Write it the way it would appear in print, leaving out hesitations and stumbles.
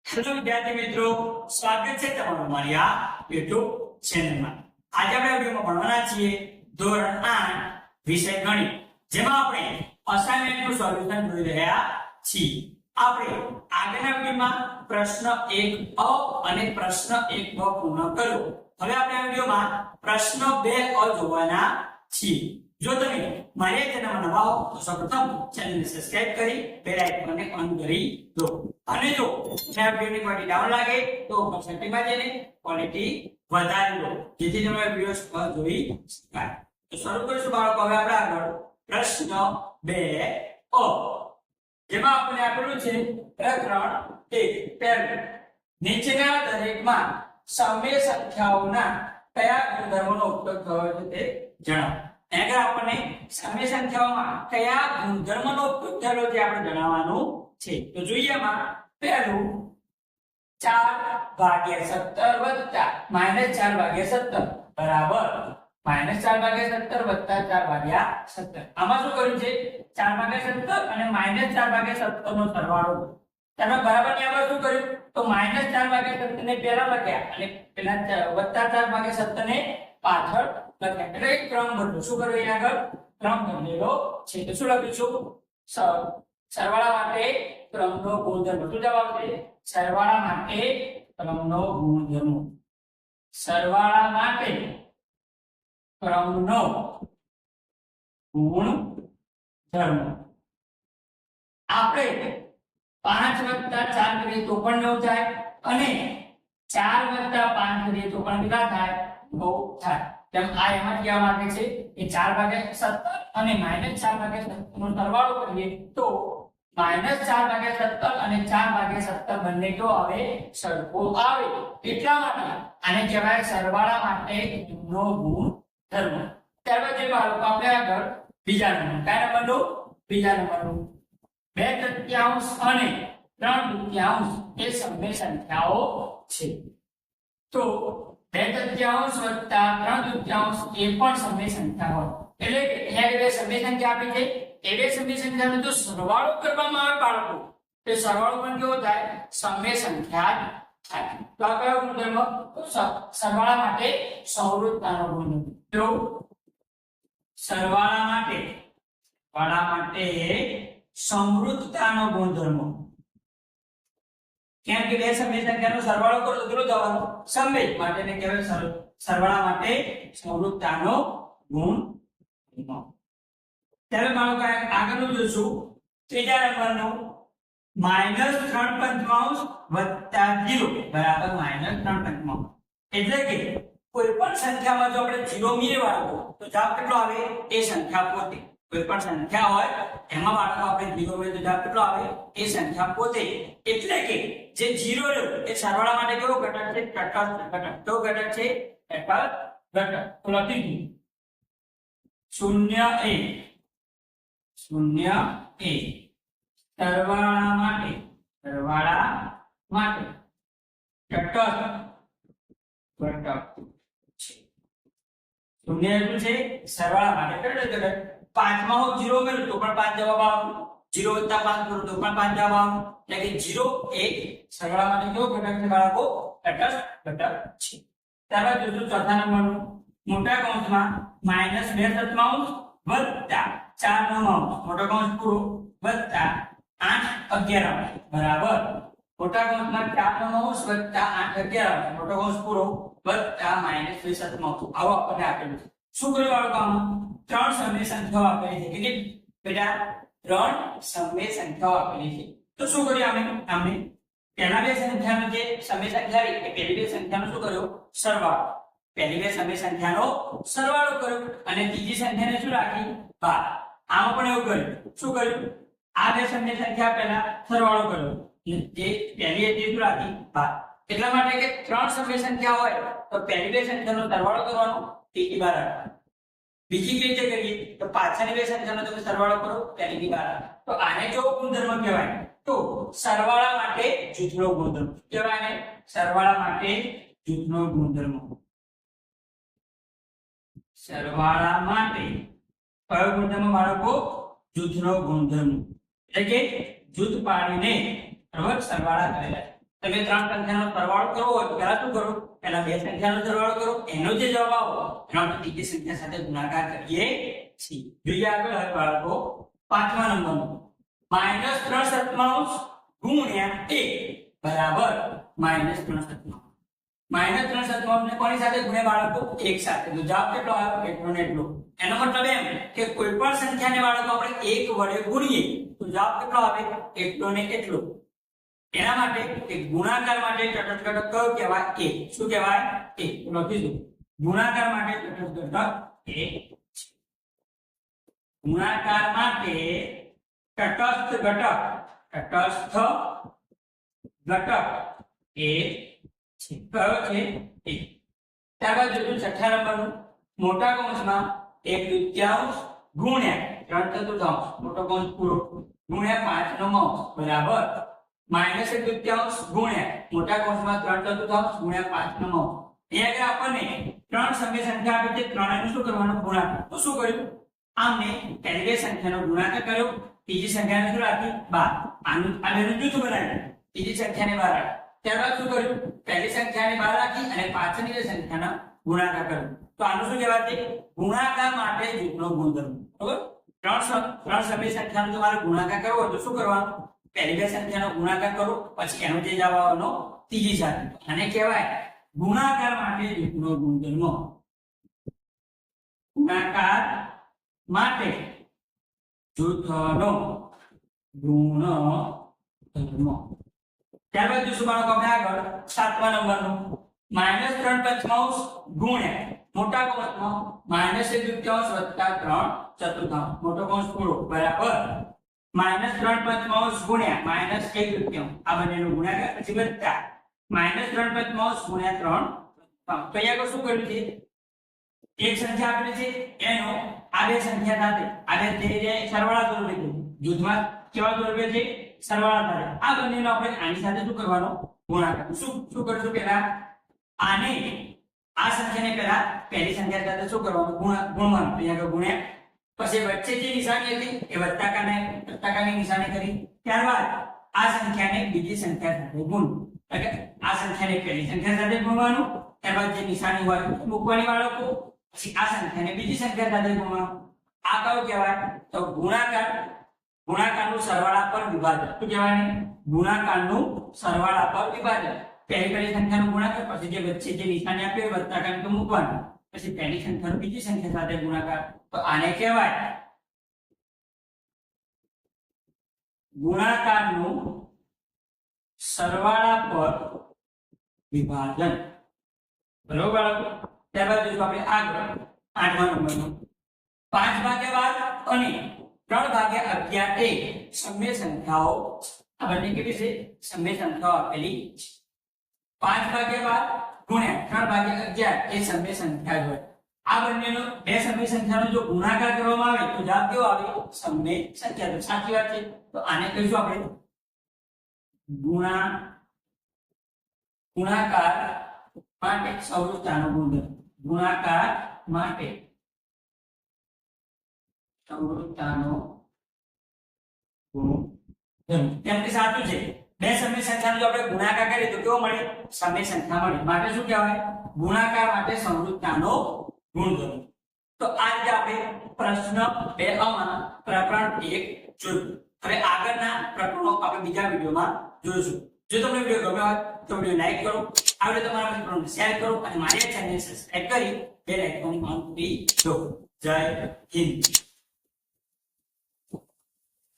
Hello વિદ્યાર્થી મિત્રો, સ્વાગત છે તમારું મારી આ YouTube ચેનલમાં। આજે આપણે વિડિયોમાં ભણવાના છીએ ધોરણ 8 વિષય ગણિત, જેમાં આપણે અસાઇનમેન્ટનું સોલ્યુશન જોઈ રહ્યા છીએ। આપણે આગળના વિડિયોમાં પ્રશ્ન 1 અ અને પ્રશ્ન 1 બ પૂર્ણ કર્યો। હવે આપણે આ વિડિયોમાં પ્રશ્ન 2 અ જોવાના છીએ। જો તમે મારી ચેનલમાં નવા હો તો સૌપ્રથમ ચેનલને સબસ્ક્રાઇબ કરી બેલ આઇકનને ઓન કરી દો। અને જો આ વિડિયોની ક્વોલિટી ડાઉન લાગે તો સેટિંગમાં જઈને ક્વોલિટી વધારી લો, જેથી તમે વિડિયો સ્પષ્ટ જોઈ શકાય। તો શરૂ કરીશું બાળકો। હવે આપણે આગળ પ્રશ્ન 2 અ, જેમાં આપણે આપેલું છે પ્રકરણ 1 પહેલું, નીચેના દરેકમાં સમય સંખ્યાઓના કયા ગુણધર્મોનો ઉપયોગ થયો છે તે જણાવો। આગળ આપણને સમય સંખ્યાઓમાં કયા ગુણધર્મનો ઉપયોગ થયેલો છે આપણે જણાવવાનું છે। તો જોઈએ એમાં પહેલું 4/17 વત્તા -4/17 બરાબર -4/17 વત્તા 4/17। આમાં શું કર્યું છે? 4/17 અને -4/17 નો સરવાળો। તમે બરાબર ની આગળ શું કર્યું? તો -4/17 ને પહેલા લખ્યા અને પેલા વત્તા 4/17 ને પાછળ લખ્યા, એટલે ક્રમ બદલો। શું કર્યું? અહીં આગળ ક્રમ બદલેલો છે। તો શું લખીશું? સરવાળા માટે ક્રમનો ગુણધર્મ। શું જવાબ છે? સરવાળા માટે ક્રમનો ગુણધર્મ। સરવાળા માટે ક્રમનો ગુણધર્મ। આપણે 5 + 4 કરીએ તો પણ 9 થાય અને 4 + 5 કરીએ તો પણ કેટલા થાય? 9 થાય। તેમ આ એમાં કહેવા માંગે છે કે 4/17 અને -4/17 નો સરવાળો કરીએ તો -4/17 અને 4/17 બંને તો આવે સરખો આવે। એટલા માટે આને કહેવાય સરવાળા માટે નો ગુણધર્મ। ત્યારબાદ જે બાળકો આપણે આગળ બીજા નંબર, કયા નંબરનો? બીજા નંબરનો 2/3 અને 3/3 એ સમય સંખ્યાઓ છે। તો 2/3 વત્તા 3/3 એ પણ સમય સંખ્યા હોય, એટલે કે અહીંયા બે સમય સંખ્યા આપી છે, એ બે સમય સંખ્યાનો જો સરવાળો કરવામાં આવે બાળકો, તો સરવાળો પણ કેવો થાય? સમય સંખ્યા થાય। તો આ કયો ગુણધર્મ? સરવાળા માટે સંવૃત્તાનો ગુણધર્મ। તો સરવાળા માટે સંવૃત્તાનો ગુણધર્મ। કેમ કે બે સમય સંખ્યાનો સરવાળો કરો તો કેટલો જવાબ? સમય માટે ને કહેવાય સરવાળા માટે સંવૃત્તાનો ગુણધર્મ। ત્યારે બાળકો આગળનું જોઈશું ત્રીજા નંબરનું -3/5 વત્તા 0 બરાબર -3/5। એટલે કે કોઈ પણ સંખ્યામાં જો આપણે 0 ઉમેરવાનો તો જવાબ કેટલો આવે? એ સંખ્યા પોતે। કોઈ પણ સંખ્યા હોય એમાં બાળકો આપણે 0 ઉમેરીએ તો જવાબ કેટલો આવે? એ સંખ્યા પોતે। એટલે કે જે 0 રહ્યો એ સરવાળા માટે કેવો ઘટક છે? તટસ્થ ઘટક। કેવો ઘટક છે? તટસ્થ ઘટક। તો લખી દઉં 0 એ સરવાળા માટે તટસ્થ ઘટક છે। 0 એટલું છે સરવાળા માટે તટસ્થ ઘટક। 5 માં હું 0 ઉમેરું તો પણ 5 જવાબ આવે, 0 + 5 કરું તો પણ 5 જવાબ આવે। એટલે કે 0 એ સરવાળા માટે કેવો ઘટક છે બાળકો? તટસ્થ ઘટક છે। ત્યારબાદ જોઈશું ચોથા નંબરનું મોટા કૌંસમાં -2/7 વત્તા 4/9 મોટા કૌંસ પૂરો વત્તા 8/11 બરાબર મોટા કૌંસમાં 4/9 વત્તા 8/11 મોટા કૌંસ પૂરો વત્તા -2/7। આવો આપણને આપેલું છે। શું કર્યું બાળકો? આમાં 3 સમય સંખ્યાઓ આપેલી છે। કેટલી બેટા? 3 સમય સંખ્યાઓ આપેલી છે। તો શું કર્યું આમને પહેલા બે સંખ્યાનો જે સમય સંખ્યા એ પહેલી બે સંખ્યાનો શું કર્યો? સરવાળો। પહેલી બે સમય સંખ્યાનો સરવાળો કર્યો અને ત્રીજી સંખ્યાને શું રાખી? બાદ। આમાં પણ એવું કર્યું। શું કર્યું? આ બે સમય સંખ્યા પહેલા સરવાળો કર્યો, જે પહેલી હતી શું રાખી? બાદ। એટલા માટે કે 3 સમય સંખ્યા હોય તો પહેલી બે સંખ્યાનો સરવાળો કરવાનો, ત્રીજી બાદ રાખવાનો। બીજી કેવી રીતે કરીએ? તો પાછળની બે સંખ્યાનો તમે સરવાળો કરો, પહેલીની બાદ। તો આને કેવો ગુણધર્મ કહેવાય? તો સરવાળા માટે જૂથનો ગુણધર્મ। કહેવાય ને સરવાળા માટે જૂથનો ગુણધર્મ। સરવાળા માટે કયો ગુણધર્મ બાળકો? જૂથનો ગુણધર્મ। એટલે કે જૂથ પાડીને બરાબર સરવાળા કરેલા છે। તમે ત્રણ સંખ્યાનો સરવાળો કરવો હોય તો પહેલા શું કરો, પહેલા બે સંખ્યાનો સરવાળો કરો, એનો જે જવાબ આવો એનો આપણે ત્રીજી સંખ્યા સાથે ગુણાકાર કરીએ છીએ. જોઈએ આગળ હવે બાળકો પાંચમા નંબરનો -3/7 ગુણ્યા 1 બરાબર -3/7. -3/7 ને કોની સાથે ગુણ્યા બાળકો? 1 સાથે. તો જવાબ કેટલો આવ્યો? એટલો ને એટલો. એનો મતલબ એમ કે કોઈ પણ સંખ્યાને બાળકો આપણે 1 વડે ગુણીએ તો જવાબ કેટલો આવે? એટલો ને એટલો. એના માટે એક ગુણાકાર માટે તટસ્થ ઘટક કયો કહેવાય? 1. શું કહેવાય? 1. લખી દો. ગુણાકાર માટે તટસ્થ ઘટક 1. ગુણાકાર માટે તટસ્થ ઘટક 1 છે. કયો છે? 1. ત્યારબાદ જોજો છઠ્ઠા નંબરનું મોટા કૌંસમાં 1/2 ગુણ્યા 3/4 મોટો કૌંસ પૂરો ગુણ્યા 5/9 બરાબર -1/2 ગુણ્યા મોટા કૌંસમાં 3/4 ગુણ્યા 5/9. અહીંયા આગળ આપણને ત્રણ સમય સંખ્યા આપી છે, ત્રણેયનો શું કરવાનો? ગુણાકાર. તો શું કર્યું? આમને પહેલી બે સંખ્યાનો ગુણાકાર કર્યો, ત્રીજી સંખ્યાને શું રાખી? 12. આનું આ બેનું જૂથ બનાવ્યું, ત્રીજી સંખ્યાને 12 રાખી. ત્યારબાદ શું કર્યું? પહેલી સંખ્યાને 12 રાખી અને પાછળની બે સંખ્યાનો ગુણાકાર કર્યો. તો આનું શું કહેવાય છે? ગુણાકાર માટે જૂથનો ગુણધર્મ. બરાબર? ત્રણ સમય સંખ્યાનો તમારે ગુણાકાર કરવો હોય તો શું કરવાનું? પહેલી બે સંખ્યાનો ગુણાકાર કરો, પછી એનો જે જવાબ આવવાનો ત્રીજી સાથે. આને કહેવાય ગુણાકાર માટે જૂથનો ગુણધર્મ. ગુણાકાર માટે જૂથનો ગુણધર્મ. ત્યારબાદ જોશું બાળકો આપણે આગળ સાતમા નંબરનું -3/5 ગુણ્યા મોટા કૌંસમાં -1/2 3/4 મોટો કૌંસ પૂરો બરાબર -3/5 ગુણ્યા -1/2 આ બંનેનો ગુણાકાર પછી વત્તા -3/5 ગુણ્યા 3. તો અહીંયા શું કર્યું છે? એક સંખ્યા આપેલી છે એનો આ બે સંખ્યા સાથે આ બે સરવાળા સ્વરૂપે છે. જૂથમાં કેવા સ્વરૂપે છે? સરવાળા સાથે. આ બંનેનો આપણે આની સાથે શું કરવાનો? ગુણાકાર. શું કરશું? પહેલા આને આ સંખ્યાને પહેલા પહેલી સંખ્યા સાથે શું કરવાનું? ગુણવાનું. અહીંયા ગુણ્યા, પછી વચ્ચે જે નિશાની હતી એ વત્તાકારની નિશાની કરી. ત્યારબાદ આ સંખ્યાને બીજી સંખ્યા સાથે ગુણવું. એટલે આ સંખ્યાને પહેલી સંખ્યા સાથે ગુણવાનું, ત્યારબાદ જે નિશાની હોય મૂકવાની બાળકો, પછી આ સંખ્યાને બીજી સંખ્યા સાથે ગુણવાનું. આ કયો કહેવાય? તો ગુણાકાર. ગુણાકારનું સરવાળા પર વિભાજન. શું કહેવાય? ગુણાકારનું સરવાળા પર વિભાજન. પહેલી સંખ્યાનો ગુણાકાર, પછી જે વચ્ચે જે નિશાની આપી હોય વત્તાકારની મૂકવાનું, પછી પહેલી સંખ્યાનો બીજી સંખ્યા સાથે ગુણાકાર. તો આને કહેવાય ગુણાકારનું સરવાળા પર વિભાજન. બરોબર બાળકો? ત્યારબાદ જોઈશું આપણે આગળ આઠમા નંબરનું 5/12 અને 3/11 એ સમય સંખ્યાઓ. આ બંને કેવી છે? સમય સંખ્યાઓ આપેલી છે. 5/12 ગુણ્યા 3/11 એ સમય સંખ્યા હોય. આ બંનેનો બે સમય સંખ્યાનો જો ગુણાકાર કરવામાં આવે તો જવાબ કેવો આવે? સમય સંખ્યા. તો સાચી વાત છે. તો આને કહીશું આપણે ગુણાકાર માટે સંવૃત્તાનો ગુણધર્મ. ગુણાકાર માટે સંવૃત્તાનો ગુણધર્મ. કેમ કે સાચું છે, બે સમય સંખ્યાનો જો આપણે ગુણાકાર કરીએ તો કેવો મળે? સમય સંખ્યા મળે. માટે શું કહેવાય? ગુણાકાર માટે સંવૃત્તાનો ગુણધર્મ. તો આ રીતે આપણે પ્રશ્ન 2 માં પ્રકરણ 1 જોયું. હવે આગળના પ્રકરણો આપણે બીજા વિડિયોમાં જોઈશું. જો તમને વિડિયો ગમ્યો હોય તો વિડિયો લાઈક કરો, આ વિડિયો તમારા મિત્રોને શેર કરો અને મારી ચેનલને સબસ્ક્રાઇબ કરી બેલ આઇકોન ઓન કરી દો. જય હિન્દ.